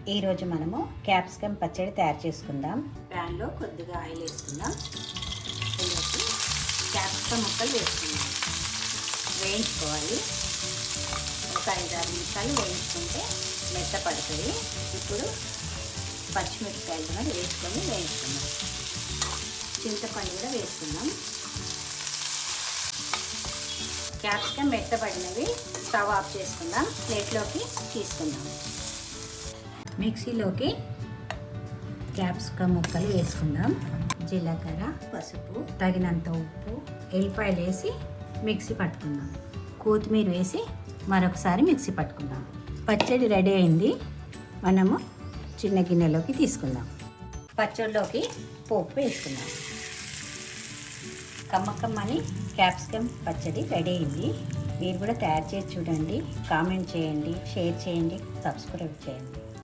ఈరోజు మనము క్యాప్సికమ్ పచ్చడి తయారు చేసుకుందాం. ప్యాన్లో కొద్దిగా ఆయిల్ వేసుకుందాం. ఇందులోకి క్యాప్సికమ్ ముక్కలు వేసుకుందాం. వేయించుకోవాలి. ఒక 5-6 నిమిషాలు వేయించుకుంటే మెత్తపడుతుంది. ఇప్పుడు పచ్చిమిరపకాయలు కూడా వేసుకొని వేయించుకుందాం. చింతపండు కూడా వేసుకుందాం. క్యాప్సికమ్ మెత్తపడినవి స్టవ్ ఆఫ్ చేసుకుందాం. ప్లేట్లోకి తీసుకుందాం. మిక్సీలోకి క్యాప్సికమ్ ముక్కలు వేసుకుందాం. జీలకర్ర, పసుపు, తగినంత ఉప్పు, ఎల్లిపాయలు వేసి మిక్సీ పట్టుకుందాం. కొత్తిమీర వేసి మరొకసారి మిక్సీ పట్టుకుందాం. పచ్చడి రెడీ అయింది. మనము చిన్న గిన్నెలోకి తీసుకుందాం. పచ్చడిలోకి పోపు వేసుకుందాం. కమ్మకమ్మని క్యాప్సికమ్ పచ్చడి రెడీ అయింది. మీరు కూడా తయారు చేసి చూడండి. కామెంట్ చేయండి, షేర్ చేయండి, సబ్స్క్రైబ్ చేయండి.